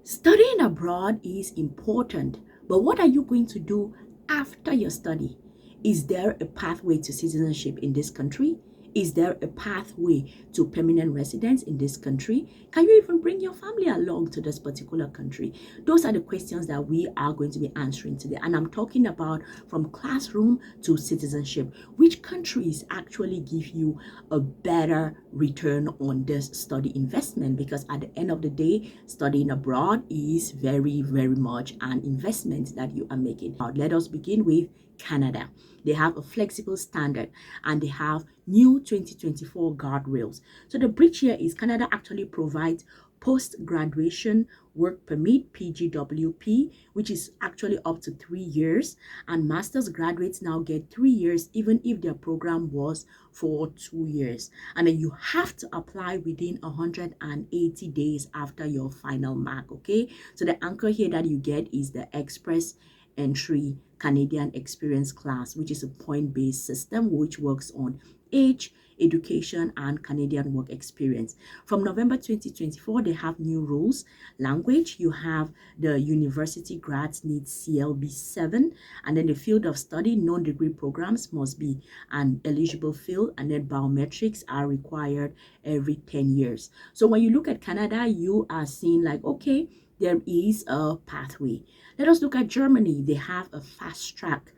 Studying abroad is important, but what are you going to do after your study? Is there a pathway to citizenship in this country? Is there a pathway to permanent residence in this country? Can you even bring your family along to this particular country? Those are the questions that we are going to be answering today. And I'm talking about from classroom to citizenship. Which countries actually give you a better return on this study investment? Because at the end of the day, studying abroad is very, very much an investment that you are making. Now, let us begin with Canada. They have a flexible standard and they have new 2024 guardrails. So the bridge here is Canada actually provides post-graduation work permit, PGWP, which is actually up to 3 years, and master's graduates now get 3 years even if their program was for 2 years. And then you have to apply within 180 days after your final mark. Okay, so the anchor here that you get is the express entry Canadian experience class, which is a point-based system which works on age, education, and Canadian work experience. From November 2024, they have new rules. Language, you have the university grads need CLB 7, and then the field of study, non-degree programs must be an eligible field, and then biometrics are required every 10 years. So when you look at Canada, you are seeing like, okay, there is a pathway. Let us look at Germany. They have a fast track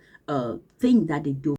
thing that they do.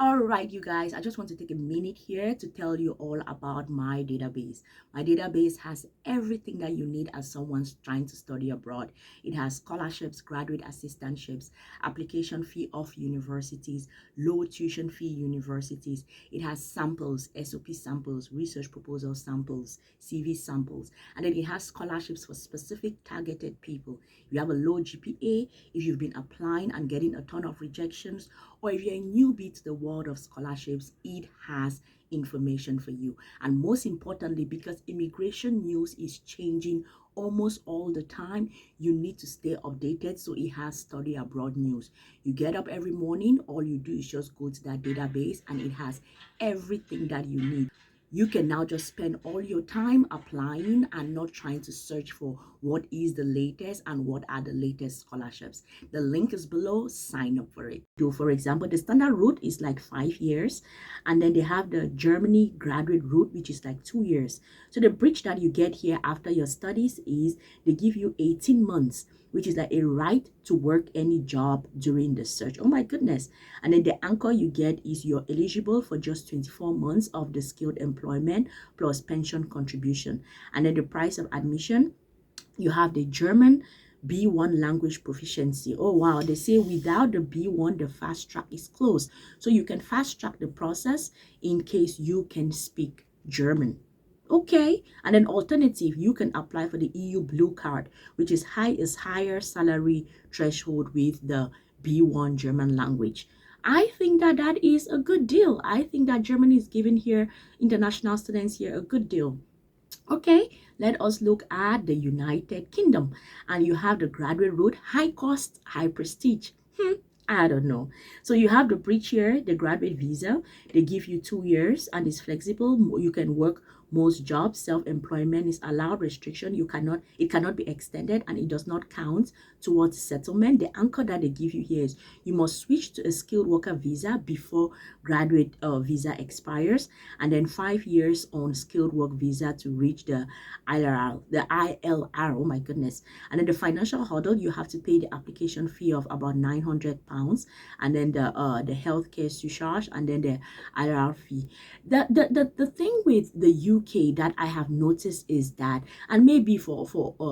All right, you guys, I just want to take a minute here to tell you all about my database. My database has everything that you need as someone's trying to study abroad. It has scholarships, graduate assistantships, application fee of universities, low tuition fee universities. It has samples, SOP samples, research proposal samples, CV samples, and then it has scholarships for specific targeted people. If you have a low GPA, if you've been applying and getting a ton of rejections, or if you're a newbie to the world of scholarships, it has information for you. And most importantly, because immigration news is changing almost all the time, you need to stay updated. So it has study abroad news. You get up every morning, all you do is just go to that database and it has everything that you need. You can now just spend all your time applying and not trying to search for what is the latest and what are the latest scholarships. The link is below. Sign up for it. So for example, the standard route is like 5 years, and then they have the Germany graduate route, which is like 2 years. So the bridge that you get here after your studies is they give you 18 months, which is like a right to work any job during the search. Oh my goodness. And then the anchor you get is you're eligible for just 24 months of the skilled employment plus pension contribution. And then the price of admission, you have the German B1 language proficiency. Oh wow, they say without the B1 the fast track is closed, so you can fast track the process in case you can speak German. Okay, and then alternative, you can apply for the EU blue card, which is higher salary threshold with the B1 German language. I think that that is a good deal. I think that Germany is giving here international students here a good deal. Okay, let us look at the United Kingdom. And you have the graduate route, high cost, high prestige. I don't know. So you have the bridge here, the graduate visa. They give you 2 years and it's flexible. You can work most jobs. Self-employment is allowed. Restriction, it cannot be extended, and it does not count towards settlement. The anchor that they give you here is you must switch to a skilled worker visa before graduate visa expires, and then 5 years on skilled work visa to reach the ILR. Oh my goodness. And then the financial hurdle, you have to pay the application fee of about £900, and then the healthcare surcharge, and then the ILR fee. The thing with the UK that I have noticed is that, and maybe for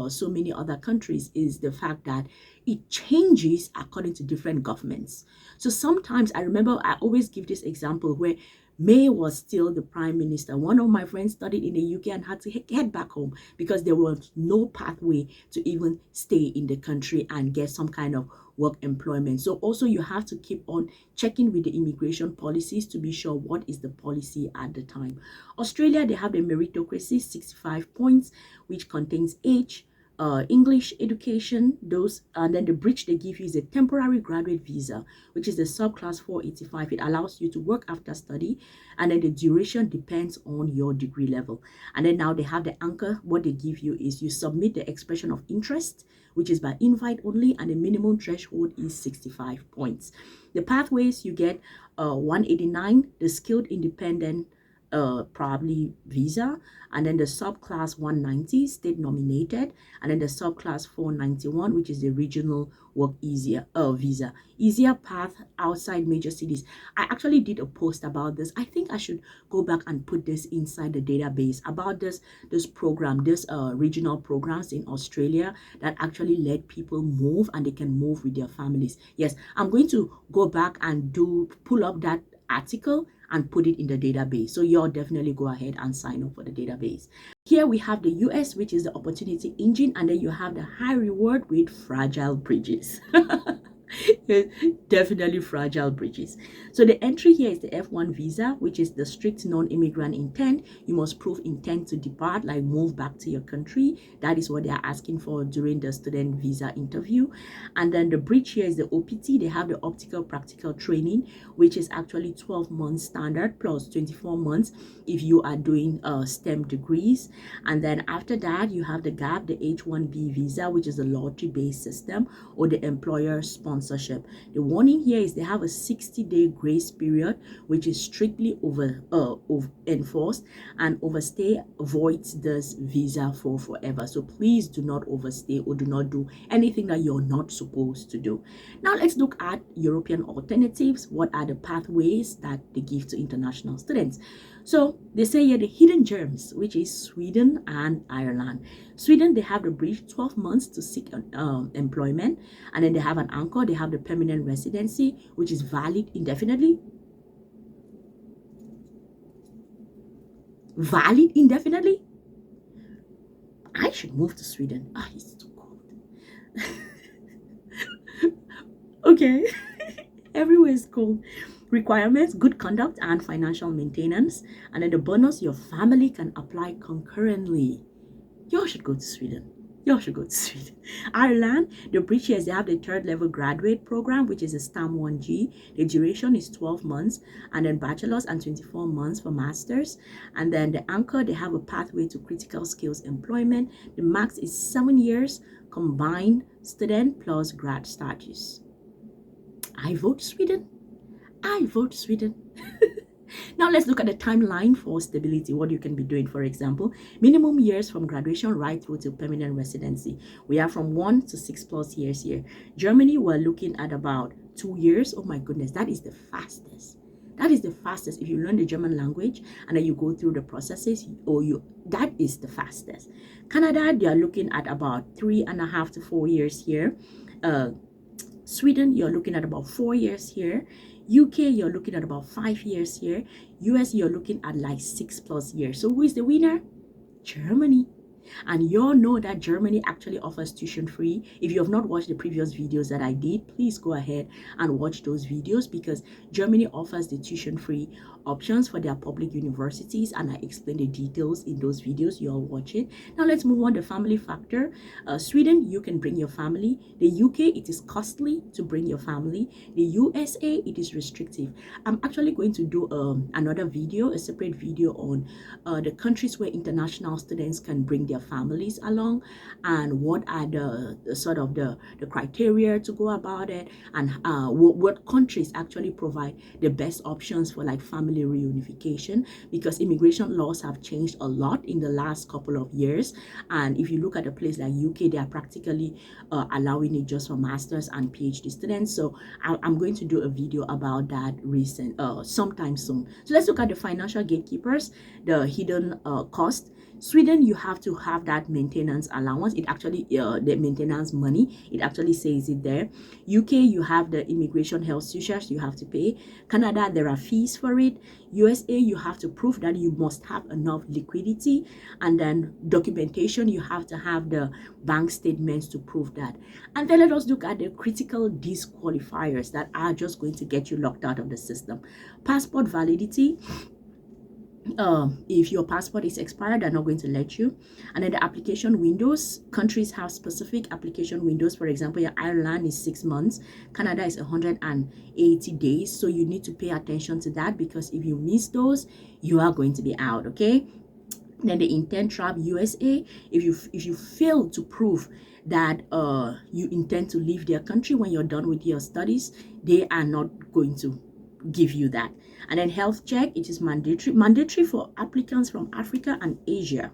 so many other countries, is the fact that it changes according to different governments. So sometimes I remember I always give this example where May was still the prime minister. One of my friends studied in the UK and had to head back home because there was no pathway to even stay in the country and get some kind of work employment. So also you have to keep on checking with the immigration policies to be sure what is the policy at the time. Australia, they have the meritocracy, 65 points, which contains age, English education, those, and then the bridge they give you is a temporary graduate visa, which is the subclass 485. It allows you to work after study, and then the duration depends on your degree level. And then now they have the anchor. What they give you is you submit the expression of interest, which is by invite only, and the minimum threshold is 65 points. The pathways you get 189, the skilled independent probably visa, and then the subclass 190 state nominated, and then the subclass 491, which is the regional work easier visa, easier path outside major cities. I actually did a post about this. I think I should go back and put this inside the database about this program, this regional programs in Australia that actually let people move, and they can move with their families. Yes, I'm going to go back and pull up that article and put it in the database. So you'll definitely go ahead and sign up for the database. Here we have the US, which is the opportunity engine, and then you have the high reward with fragile bridges. Definitely fragile bridges. So the entry here is the F1 visa, which is the strict non-immigrant intent. You must prove intent to depart, like move back to your country. That is what they are asking for during the student visa interview. And then the bridge here is the OPT. They have the optical practical training, which is actually 12 months standard plus 24 months if you are doing STEM degrees. And then after that, you have the GAP, the H1B visa, which is a lottery-based system, or the employer sponsorship. The warning here is they have a 60-day grace period, which is strictly enforced, and overstay voids this visa for forever. So please do not overstay or do not do anything that you're not supposed to do. Now let's look at European alternatives. What are the pathways that they give to international students? So they say here the hidden gems, which is Sweden and Ireland. Sweden, they have the bridge 12 months to seek employment, and then they have an anchor. They have the permanent residency, which is valid indefinitely. Valid indefinitely? I should move to Sweden. Ah, it's too cold. Okay. Everywhere is cold. Requirements: good conduct and financial maintenance. And then the bonus, your family can apply concurrently. You should go to Sweden. You should go to Sweden. Ireland, the bridge here is they have the third level graduate program, which is a STAM 1G. The duration is 12 months, and then bachelor's, and 24 months for master's. And then the anchor, they have a pathway to critical skills employment. The max is 7 years combined student plus grad status. I vote Sweden. I vote Sweden. Now let's look at the timeline for stability, what you can be doing. For example, minimum years from graduation right through to permanent residency. We are from 1 to 6+ years here. Germany, we're looking at about 2 years. Oh my goodness, that is the fastest. That is the fastest. If you learn the German language and then you go through the processes, that is the fastest. Canada, they are looking at about 3.5 to 4 years here. Sweden, you're looking at about 4 years here. UK, you're looking at about 5 years here. US, you're looking at like 6+ years. So who is the winner? Germany. And you all know that Germany actually offers tuition free. If you have not watched the previous videos that I did, please go ahead and watch those videos, because Germany offers the tuition free options for their public universities, and I explain the details in those videos. You all watch it. Now let's move on. The family factor. Sweden, you can bring your family. The UK, it is costly to bring your family. The USA, it is restrictive. I'm actually going to do another video, a separate video on the countries where international students can bring their families along, and what are the sort of the criteria to go about it, and what countries actually provide the best options for like family reunification, because immigration laws have changed a lot in the last couple of years. And if you look at a place like UK, they are practically allowing it just for masters and PhD students. So I'm going to do a video about that sometime soon. So let's look at the financial gatekeepers, the hidden cost. Sweden, you have to have that maintenance allowance. It actually, the maintenance money, it actually says it there. UK, you have the immigration health surcharge you have to pay. Canada, there are fees for it. USA, you have to prove that you must have enough liquidity. And then documentation, you have to have the bank statements to prove that. And then let us look at the critical disqualifiers that are just going to get you locked out of the system. Passport validity. if your passport is expired, they're not going to let you. And then the application windows, countries have specific application windows. For example, your Ireland is 6 months, Canada is 180 days, so you need to pay attention to that, because if you miss those, you are going to be out. Okay. Then the intent trap USA, if you fail to prove that you intend to leave their country when you're done with your studies, they are not going to give you that. And then health check, it is mandatory for applicants from Africa and Asia.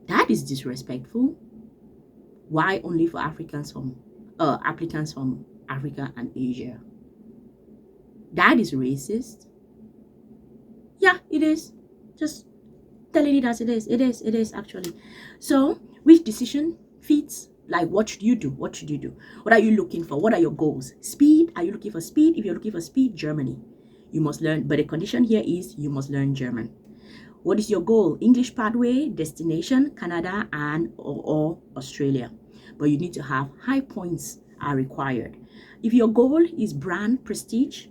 That is disrespectful. Why only for applicants from Africa and Asia? That is racist. Yeah, it is. Just telling it as it is. It is actually. So which decision fits? Like, what should you do? What should you do? What are you looking for? What are your goals? Speed? Are you looking for speed? If you're looking for speed, Germany. You must learn, but the condition here is you must learn German. What is your goal? English pathway, destination, Canada and or Australia. But you need to have high points are required. If your goal is brand prestige,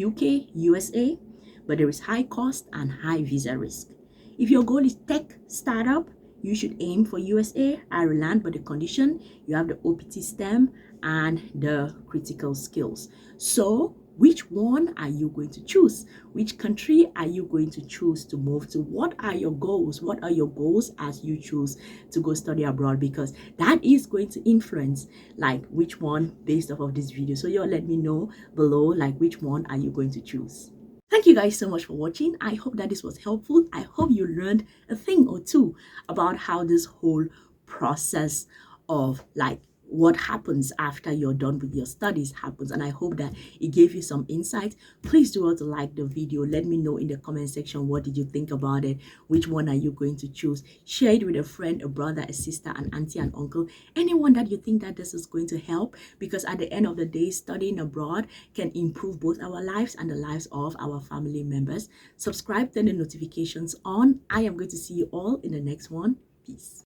UK, USA, but there is high cost and high visa risk. If your goal is tech startup, you should aim for USA, Ireland, but the condition, you have the OPT STEM and the critical skills. So which one are you going to choose? Which country are you going to choose to move to? What are your goals? What are your goals as you choose to go study abroad? Because that is going to influence like which one based off of this video. So you'll let me know below, like which one are you going to choose? Thank you guys so much for watching. I hope that this was helpful. I hope you learned a thing or two about how this whole process of like what happens after you're done with your studies happens, and I hope that it gave you some insight. Please do also like the video. Let me know in the comment section, what did you think about it? Which one are you going to choose? Share it with a friend, a brother, a sister, an auntie, an uncle, anyone that you think that this is going to help, because at the end of the day, studying abroad can improve both our lives and the lives of our family members. Subscribe, turn the notifications on. I am going to see you all in the next one. Peace.